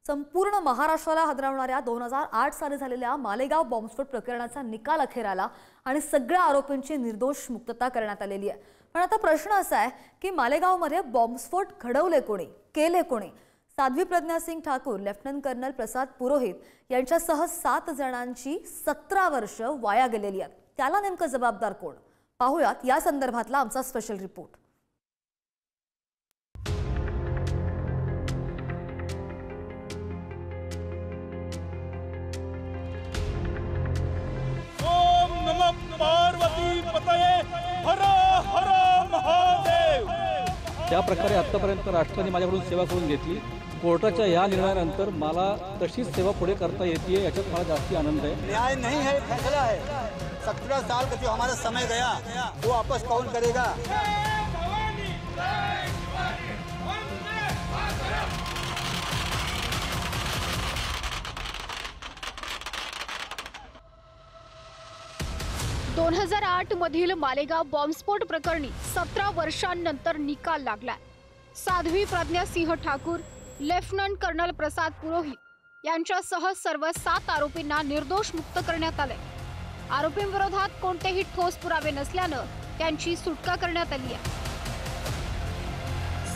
संपूर्ण महाराष्ट्राला हादरवणाऱ्या 2008 साली झालेल्या मालेगाव बॉम्बस्फोट प्रकरणाचा निकाल अखेर आला आणि सगळ्या आरोपींची निर्दोष मुक्तता करण्यात आलेली आहे। पण आता प्रश्न असा आहे की मालेगावमध्ये बॉम्बस्फोट घडवले कोणी, केले कोणी? साध्वी प्रज्ञा सिंग ठाकूर, लेफ्टनंट कर्नल प्रसाद पुरोहित यांच्यासह 7 जणांची 17 वर्ष वाया गेलेली आहेत। त्याला नेमकं जबाबदार कोण? पाहूयात या संदर्भातला आमचा स्पेशल रिपोर्ट। पार्वती पतये हर हर महादेव। त्या प्रकारे आतापर्यंत राष्ट्राने माझ्याकडून सेवा करून घेतली। कोर्टाच्या या निर्णयानंतर मला तशीच सेवा पुढे करता येते, याच्यात मला जास्ती आनंद आहे। न्याय नहीं है, फैसला है। 17 साल का जो हमारा समय गया वो वापस कौन करेगा? 2008 मधील मालेगाव बॉम्बस्फोट प्रकरणी 17 वर्षांनंतर निकाल लागला। साध्वी प्रज्ञा सिंह ठाकूर, लेफ्टनंट कर्नल प्रसाद पुरोहित यांच्यासह सर्व 7 आरोपींना निर्दोष मुक्त करण्यात आले। आरोपींविरोधात कोणतेही ठोस पुरावे नसल्यानं त्यांची सुटका करण्यात आली आहे।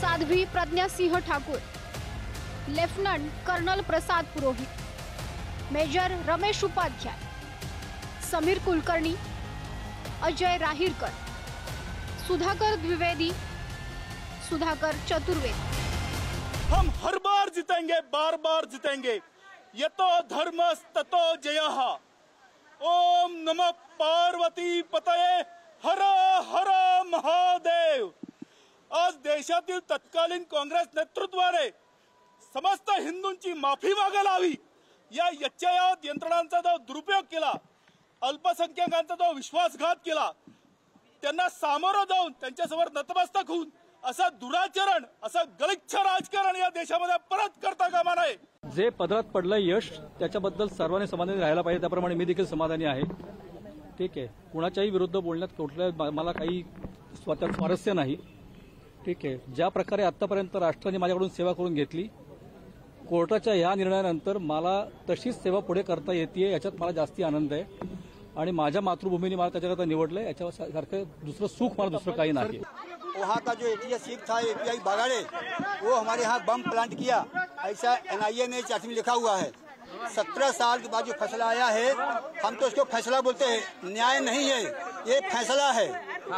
Sadhvi Pragya Singh Thakur, lieutenant colonel Prasad Purohit, major Ramesh Upadhyay, Sameer Kulkarni, Ajay Rahirkar, Sudhakar Dwivedi, Sudhakar Chaturvedi. हम हर बार जीतेंगे, बार बार जीतेंगे। यतो धर्मस् ततो जयः। ओम नमः पार्वती पतये हर हर महादेव। आज देशातील तत्कालीन काँग्रेस नेतृत्वाने समस्त हिंदूंची माफी मागायला हवी। या यच्चयावत यंत्रणांचा जो दुरुपयोग केला, अल्पसंख्याकांचा जो विश्वासघात केला, त्यांना सामोरं जाऊन त्यांच्यासमोर नतमस्तक होऊन असं दुराचरण, असं गलिच्छ राजकारण या देशामध्ये परत करता कामा नये। जे पदरात पडलंय यश, त्याच्याबद्दल सर्वांनी समाधानी राहायला पाहिजे। त्याप्रमाणे मी देखील समाधानी आहे। ठीक आहे, कुणाच्याही विरुद्ध बोलण्यात कुठल्या मला काही स्वारस्य नाही। ठीक आहे, ज्या प्रकारे आतापर्यंत राष्ट्राने माझ्याकडून सेवा करून घेतली, कोर्टाच्या या निर्णयानंतर मला तशीच सेवा पुढे करता येते, याच्यात मला जास्ती आनंद आहे। आणि माझ्या मातृभूमीने मला त्याच्याकरता निवडलंय, याच्यासारखं दुसरं सुख मला दुसरं काही नाही। वहाँ का जो एटीएस चीफ था एपीआई बागाड़े, वो हमारे यहाँ बम प्लांट किया, ऐसा एनआईए ने चार्ज में लिखा हुआ है। 17 साल के बाद जो फैसला आया है, हम तो उसको फैसला बोलते हैं। न्याय नहीं है, ये फैसला है।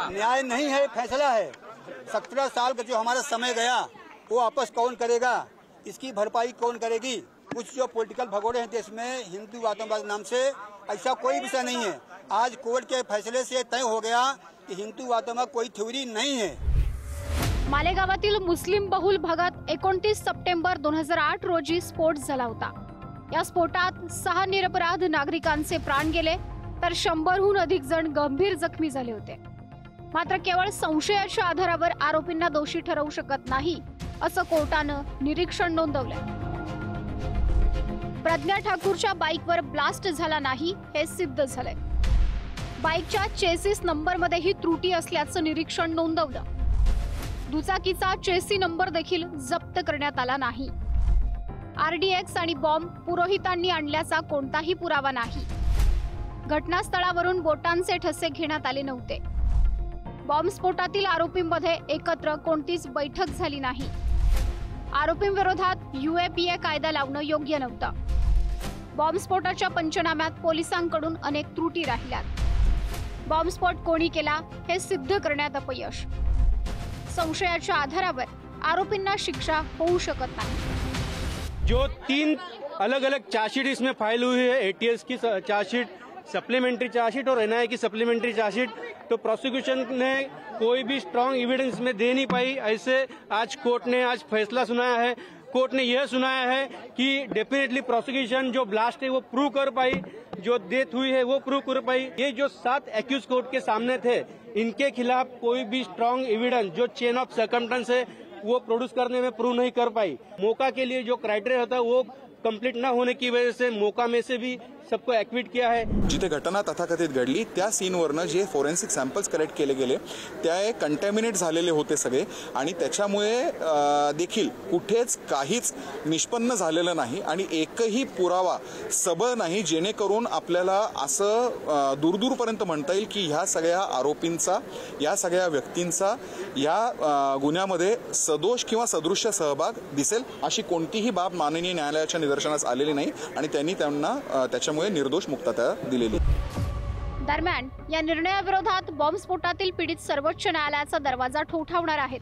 न्याय नहीं है, फैसला है। 17 साल का जो हमारा समय गया वो वापस कौन करेगा? इसकी भरपाई कौन करेगी? कुछ जो पॉलिटिकल भगोड़े हैं देश में हिंदूवाद नाम से, ऐसा कोई विषय नहीं है। आज कोर्ट के फैसले से तय हो गया कि हिंदूवाद में कोई थ्योरी नहीं है। मालेगावातील मुस्लिम बहुल भागात 29 सप्टेंबर 2008 रोजी स्फोट झाला होता। या स्फोटात 6 निरपराध नागरिकांचे प्राण गेले, तर 100हून अधिक जण गंभीर जखमी झाले होते। मात्र केवळ संशयाच्या आधारावर आरोपींना दोषी ठरवू शकत नाही, असं कोर्टानं निरीक्षण नोंदवलंय। प्रज्ञा ठाकूरच्या बाईकवर ब्लास्ट झाला नाही हे सिद्ध झालंय। बाईकच्या चेसिस नंबरमध्येही त्रुटी असल्याचं निरीक्षण नोंदवलं। दुचाकीचा चेसी नंबर देखील जप्त करण्यात आला नाही। आरडीएक्स आणि बॉम्ब पुरोहितांनी आणल्याचा कोणताही पुरावा नाही। घटनास्थळावरून बोटांचे ठसे घेण्यात आले नव्हते। बॉम्बस्फोटातील आरोपींमध्ये एकत्र कोणतीच बैठक झाली नाही। आरोपींविरोधात यूएपीए कायदा लावणं योग्य नव्हतं। बॉम्बस्फोटाच्या पंचनाम्यात पोलिसांकडून अनेक त्रुटी राहिल्यात। बॉम्बस्फोट कोणी केला हे सिद्ध करण्यात अपयश। संशयाच्या आधारावर आरोपींना शिक्षा होऊ शकत नाही। जो 3 अलग अलग चार्जशीट इसमें फाइल हुई है, एटीएस की चार्जशीट, सप्लीमेंट्री चार्जशीट और एनआईए की सप्लीमेंट्री चार्जशीट, तो प्रोसिक्यूशन ने कोई भी स्ट्रांग एविडेंस में दे नहीं पाई। ऐसे आज कोर्ट ने आज फैसला सुनाया है। कोर्ट ने यह सुनाया है कि डेफिनेटली प्रोसिक्यूशन जो ब्लास्ट है वो प्रूव कर पाई, जो डेथ हुई है वो प्रूव कर पाई। ये जो 7 एक्यूज कोर्ट के सामने थे, इनके खिलाफ कोई भी स्ट्रांग एविडेंस जो चेन ऑफ सर्कमस्टेंस है वो प्रोड्यूस करने में प्रूव नहीं कर पाई। मौका के लिए जो क्राइटेरिया होता है वो कंप्लीट न होने की वजह से मौका में से भी सबको एक्विट किया है। जिथे घटना तथाकथित घडली त्या सीनवरनं जे फोरेन्सिक सॅम्पल्स कलेक्ट केले गेले त्या कंटॅमिनेट झालेले होते सगळे आणि त्याच्यामुळे देखील कुठेच काहीच निष्पन्न झालेलं नाही आणि एकही पुरावा सबळ नाही, जेणेकरून आपल्याला असं दूरदूरपर्यंत म्हणता येईल की ह्या सगळ्या आरोपींचा, या सगळ्या व्यक्तींचा या गुन्ह्यामध्ये सदोष किंवा सदृश्य सहभाग दिसेल अशी कोणतीही बाब माननीय न्यायालयाच्या निदर्शनास आलेली नाही आणि त्यांनी त्यांना त्याच्यामुळे निर्दोष मुक्तता दिलेली। दरम्यान या निर्णयाविरोधात बॉम्बस्फोटातील पीडित सर्वोच्च न्यायालयाचा दरवाजा ठोठावणार आहेत,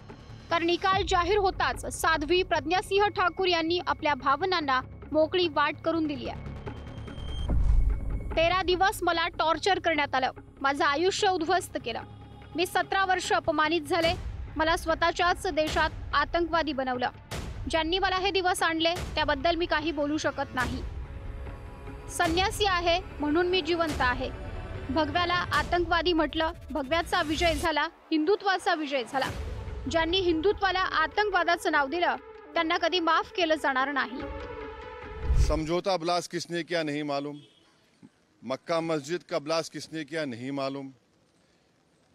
कारण निकाल जाहीर होताच साध्वी प्रज्ञासिंह ठाकूर यांनी आपल्या भावनांना मोकळी वाट करून दिली आहे। 13 दिवस मला टॉर्चर करण्यात आलं, माझं आयुष्य उद्ध्वस्त केलं, मी 17 वर्ष अपमानित झाले, मला स्वतःच्याच देशात आतंकवादी बनवलं, ज्यांनी मला हे दिवस आणले त्याबद्दल मी काही बोलू शकत नाही। संन्यासी आहे म्हणून मी जिवंत आहे। भगव्याला आतंकवादी म्हटलं, भगव्याचा विजय झाला, हिंदुत्वाचा विजय झाला। ज्यांनी हिंदुत्वाला आतंकवादाचं नाव दिलं त्यांना कधी माफ केलं जाणार नाही। समझौता ब्लास्ट किसने किया नहीं मालूम, मक्का मस्जिद का ब्लास्ट किसने किया नहीं मालूम,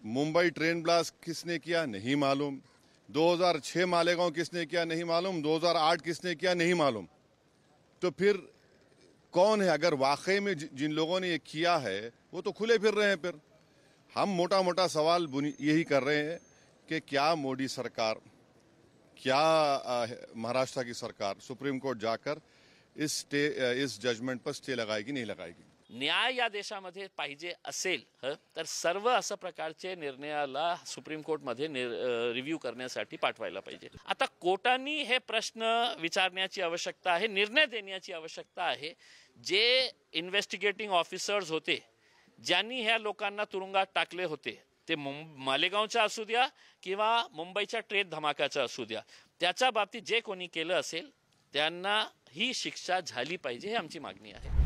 मुंबई ट्रेन ब्लास्ट किसने किया नहीं मालूम, 2006 मालेगांव किसने किया नहीं मालूम, 2008 किसने किया नहीं मालूम। तो फिर कौन है? अगर वाकई में जिन लोगों ने ये किया है वो तो खुले फिर रहे हैं। फिर हम मोटा मोटा सवाल यही कर रहे हैं कि क्या मोदी सरकार, क्या महाराष्ट्र की सरकार सुप्रीम कोर्ट जाकर इस जजमेंट पर स्टे लगाएगी, नहीं लगाएगी? न्याय या देशामध्ये पाहिजे असेल तर सर्व असं प्रकारचे निर्णयाला सुप्रीम कोर्टमध्ये रिव्ह्यू करण्यासाठी पाठवायला पाहिजे। आता कोर्टांनी हे प्रश्न विचारण्याची आवश्यकता आहे, निर्णय देण्याची आवश्यकता आहे। जे इन्व्हेस्टिगेटिंग ऑफिसर्स होते, ज्यांनी ह्या लोकांना तुरुंगात टाकले होते, ते मालेगावच्या असू द्या किंवा मुंबईच्या ट्रेन धमाक्याचा असू द्या, त्याच्या बाबतीत जे कोणी केलं असेल त्यांना ही शिक्षा झाली पाहिजे, ही आमची मागणी आहे।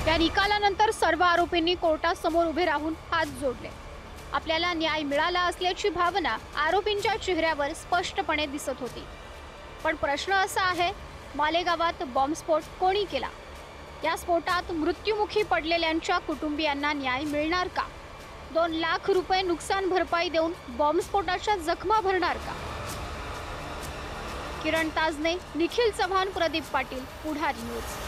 या निकालानंतर सर्व आरोपींनी कोर्टासमोर उभे राहून हात जोडले। आपल्याला न्याय मिळाला असल्याची भावना आरोपींच्या चेहऱ्यावर स्पष्टपणे दिसत होती। पण प्रश्न असा आहे, मालेगावात बॉम्बस्फोट कोणी केला? या स्फोटात मृत्युमुखी पडलेल्यांच्या कुटुंबियांना न्याय मिळणार का? 2 लाख रुपये नुकसान भरपाई देऊन बॉम्बस्फोटाच्या जखमा भरणार का? किरण ताजने, निखिल चव्हाण, प्रदीप पाटील, पुढारी न्यूज।